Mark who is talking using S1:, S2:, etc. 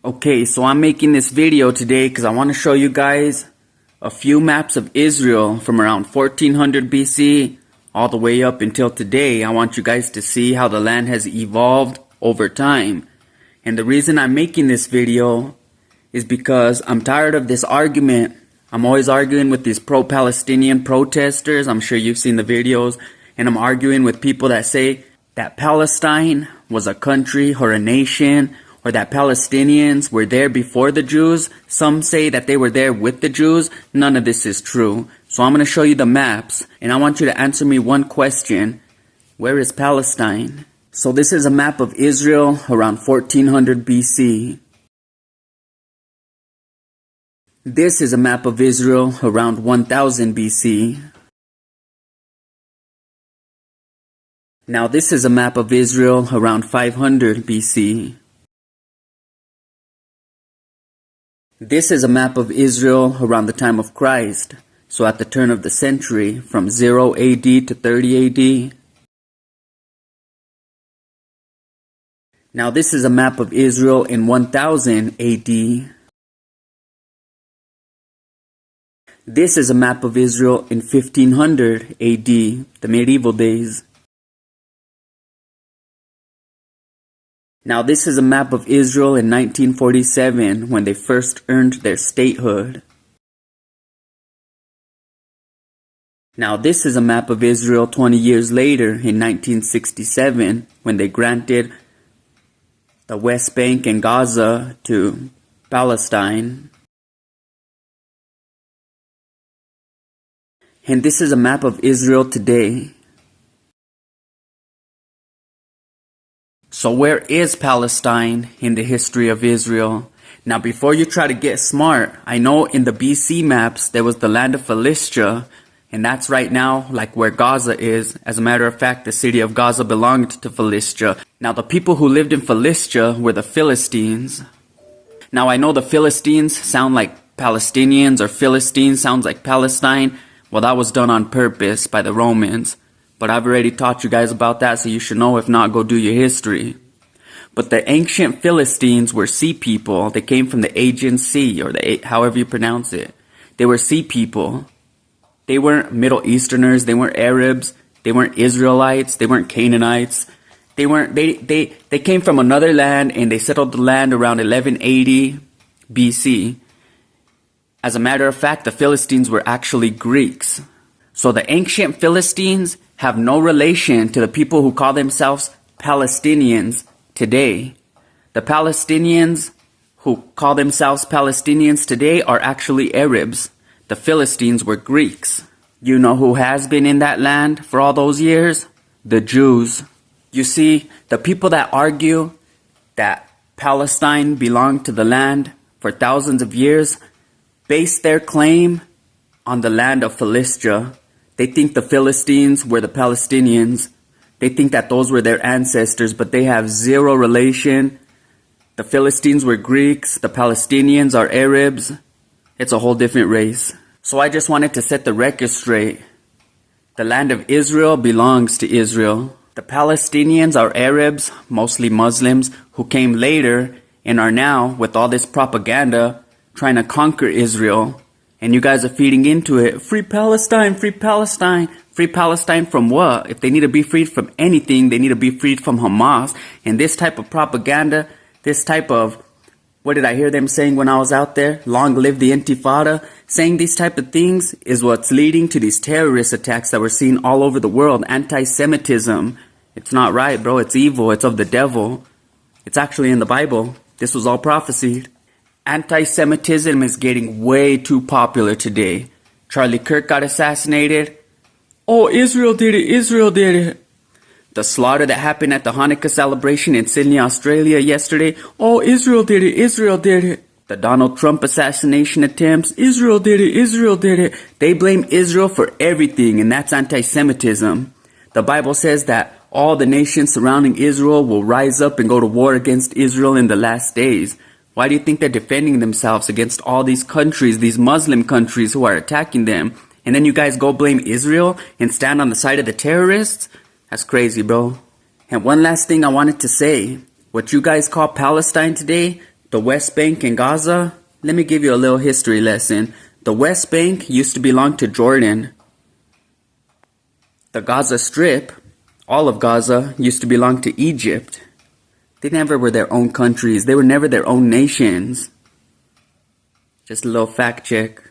S1: Okay, so I'm making this video today because I want to show you guys a few maps of Israel from around 1400 BC all the way up until today. I want you guys to see how the land has evolved over time. And the reason I'm making this video is because I'm tired of this argument. I'm always arguing with these pro-Palestinian protesters. I'm sure you've seen the videos. And I'm arguing with people that say that Palestine was a country or a nation, or that Palestinians were there before the Jews. Some say that they were there with the Jews. None of this is true. So I'm going to show you the maps, and I want you to answer me one question. Where is Palestine? So this is a map of Israel around 1400 BC. This is a map of Israel around 1000 BC. Now this is a map of Israel around 500 BC. This is a map of Israel around the time of Christ, so at the turn of the century, from 0 AD to 30 AD. Now this is a map of Israel in 1000 AD. This is a map of Israel in 1500 AD, the medieval days. Now this is a map of Israel in 1947 when they first earned their statehood. Now this is a map of Israel 20 years later in 1967 when they granted the West Bank and Gaza to Palestine. And this is a map of Israel today. So where is Palestine in the history of Israel? Now before you try to get smart, I know in the BC maps there was the land of Philistia, and that's right now like where Gaza is. As a matter of fact, the city of Gaza belonged to Philistia. Now the people who lived in Philistia were the Philistines. Now I know the Philistines sound like Palestinians, or Philistines sounds like Palestine. Well, that was done on purpose by the Romans. But I've already taught you guys about that, so you should know. If not, go do your history. But the ancient Philistines were sea people. They came from the Aegean Sea, or however you pronounce it. They were sea people. They weren't Middle Easterners. They weren't Arabs. They weren't Israelites. They weren't Canaanites. They came from another land, and they settled the land around 1180 BC. As a matter of fact, the Philistines were actually Greeks. So the ancient Philistines have no relation to the people who call themselves Palestinians today. The Palestinians who call themselves Palestinians today are actually Arabs. The Philistines were Greeks. You know who has been in that land for all those years? The Jews. You see, the people that argue that Palestine belonged to the land for thousands of years base their claim on the land of Philistia. They think the Philistines were the Palestinians. They think that those were their ancestors, but they have zero relation. The Philistines were Greeks. The Palestinians are Arabs. It's a whole different race. So I just wanted to set the record straight. The land of Israel belongs to Israel. The Palestinians are Arabs, mostly Muslims, who came later and are now, with all this propaganda, trying to conquer Israel. And you guys are feeding into it. Free Palestine, free Palestine. Free Palestine from what? If they need to be freed from anything, they need to be freed from Hamas. And this type of propaganda, this type of, what did I hear them saying when I was out there? Long live the Intifada. Saying these type of things is what's leading to these terrorist attacks that we're seeing all over the world. Anti-Semitism. It's not right, bro. It's evil. It's of the devil. It's actually in the Bible. This was all prophesied. Anti-Semitism is getting way too popular today. Charlie Kirk got assassinated. Oh, Israel did it. Israel did it. The slaughter that happened at the Hanukkah celebration in Sydney, Australia yesterday. Oh, Israel did it. Israel did it. The Donald Trump assassination attempts. Israel did it. Israel did it. They blame Israel for everything, and that's anti-Semitism. The Bible says that all the nations surrounding Israel will rise up and go to war against Israel in the last days. Why do you think they're defending themselves against all these countries, these Muslim countries who are attacking them? And then you guys go blame Israel and stand on the side of the terrorists? That's crazy, bro. And one last thing I wanted to say. What you guys call Palestine today, The West Bank and Gaza, let me give you a little history lesson. The West Bank used to belong to Jordan. The Gaza Strip, all of Gaza, used to belong to Egypt. They never were their own countries. They were never their own nations. Just a little fact check.